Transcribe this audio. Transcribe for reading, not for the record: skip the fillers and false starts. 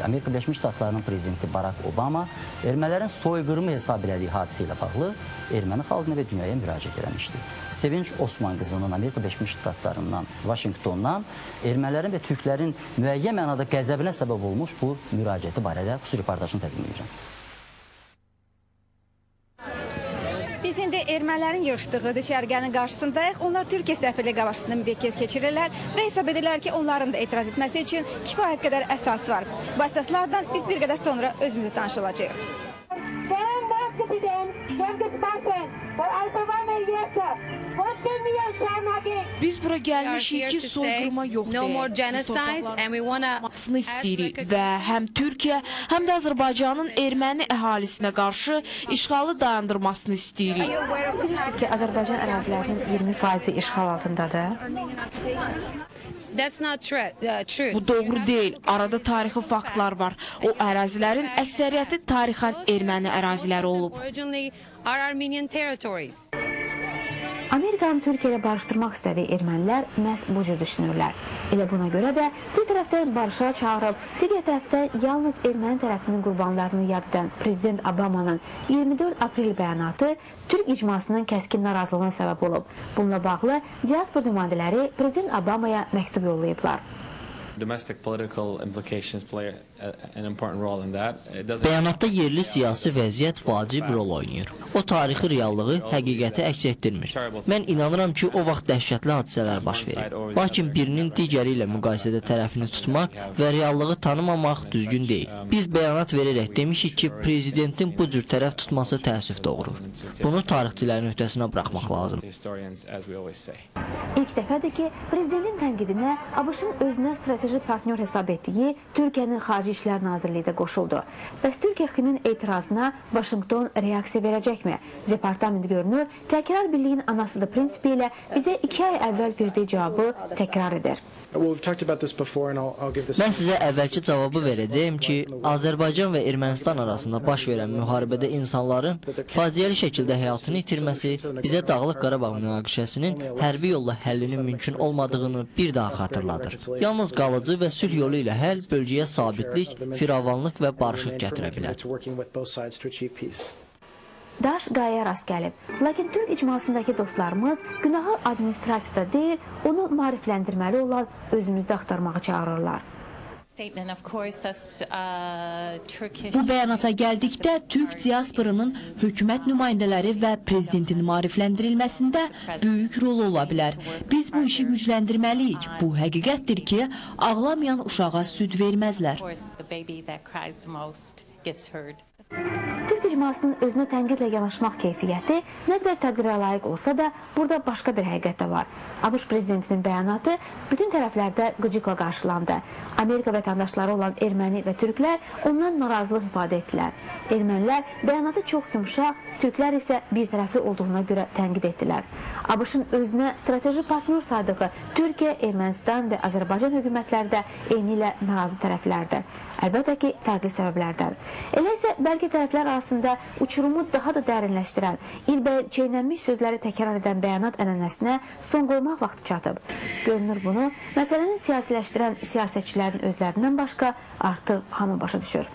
Amerika Birləşmiş Ştatlarının prezidenti Barack Obama ermənilərin soyqırımı hesab elədiyi hadisə ilə bağlı erməni xalqına və dünyaya müraciət eləmişdi. Sevinç Osman qızının Amerika Birləşmiş Ştatlarından, Vaşinqtondan ermənilərin və türklərin müəyyən mənada qəzəbinə səbəb olmuş bu müraciəti barədə xüsusi reportajını təqdim edirəm. Biz indi ermənilərin yığışdığı düşərgənin qarşısındayıq. Onlar Türkiyə səfirliyi qarşısında müvəqqəti keçirirlər və hesab edirlər ki, onların da etiraz etməsi üçün kifayət qədər əsas var. Bu əsaslardan biz bir qədər sonra özümüzə tanış olacağıq. Biz bura gəlmişik ki, soyqırma yox deyək, istəyirik və həm Türkiyə, həm də Azərbaycanın erməni əhalisinə qarşı işğalı dayandırmasını istəyirik. Bilirsiniz ki, Azərbaycan ərazilərinin 20% işğal altındadır. Bu doğru deyil. Arada tarixi faktlar var. O ərazilərin əksəriyyəti tarixən erməni əraziləri olub. Amerikanın Türkiyə ilə barışdırmaq istədiyi ermənilər məhz bu cür düşünürlər. Elə buna görə də bir tərəfdən barışa çağırıb, digər tərəfdən yalnız erməni tərəfinin qurbanlarını yad edən Prezident Obamanın 24 aprel bəyanatı Türk icmasının kəskin narazılığına səbəb olub. Bununla bağlı diaspor nümayəndələri Prezident Obamaya məktub yollayıblar. Bəyanatda yerli siyasi vəziyyət vacib rol oynayır. O tarixi reallığı, həqiqəti əks etdirmir. Mən inanıram ki, o vaxt dəhşətli hadisələr baş verir. Lakin birinin digəri ilə müqayisədə tərəfini tutmaq və reallığı tanımamaq düzgün deyil. Biz bəyanat verərək demişik ki, prezidentin bu cür tərəf tutması təəssüf doğurur. Bunu tarixçilərin öhdəsinə buraxmaq lazım. İlk dəfədir ki, prezidentin tənqidinə ABŞ-ın özünə strateji partnyor hesab etdiyi Türkiyənin Xarici İşlər Nazirliyi də qoşuldu. Bəs Türkiyə xinin etirazına Vaşinqton reaksiya verəcəkmi? Departament görünür, təkrar birliyin anasıdır prinsipi ilə bizə 2 ay əvvəl verdiyi cavabı təkrar edir. Mən sizə əvvəlki cavabı verəcəyim ki, Azərbaycan və Ermənistan arasında baş verən müharibədə insanların faciəli şəkildə həyatını itirməsi bizə Dağlıq Qarabağ münaqişəsinin hərbi yolla həllinin mümkün olmadığını bir daha xatırladır. Yalnız qalıcı və sülh yolu ilə həll bölgəyə sabitlik, firavanlıq və barışıq gətirə bilər. Daş qayaya rast gəlib. Lakin Türk icmasındakı dostlarımız günahı administrasiyada deyil, onu maarifləndirməli olan özümüzdə axtarmağı çağırırlar. Bu bəyanata gəldikdə Türk diasporunun hökumət nümayəndələri və prezidentin maarifləndirilməsində böyük rol ola bilər. Biz bu işi gücləndirməliyik. Bu həqiqətdir ki, ağlamayan uşağa süd verməzlər. Türk icmasının özünə tənqidlə yanaşmaq keyfiyyəti nə qədər təqdirə layiq olsa da, burada başqa bir həqiqət də var. ABŞ prezidentinin bəyanatı bütün tərəflərdə qıcıqla qarşılandı. Amerika vətəndaşları olan erməni və türklər ondan narazılıq ifadə etdilər. Ermənilər bəyanatı çox yumşaq, türklər isə bir tərəfli olduğuna görə tənqid etdilər. ABŞ-ın özünə strateji partnyor saydığı Türkiyə, Ermənistan və Azərbaycan hökumətləri də eyni ilə narazı tərəflərdir. Əlbəttə ki, fərqli səbəblərdən. Elə isə bəlkə tərəflər arasında uçurumu daha da dərinləşdirən, ilbəil çeynənmiş sözləri təkrar edən bəyanat ənənəsinə son qoymaq vaxtı çatıb. Görünür bunu, məsələni siyasiləşdirən siyasətçilərin özlərindən başqa artıq hamı başa düşür.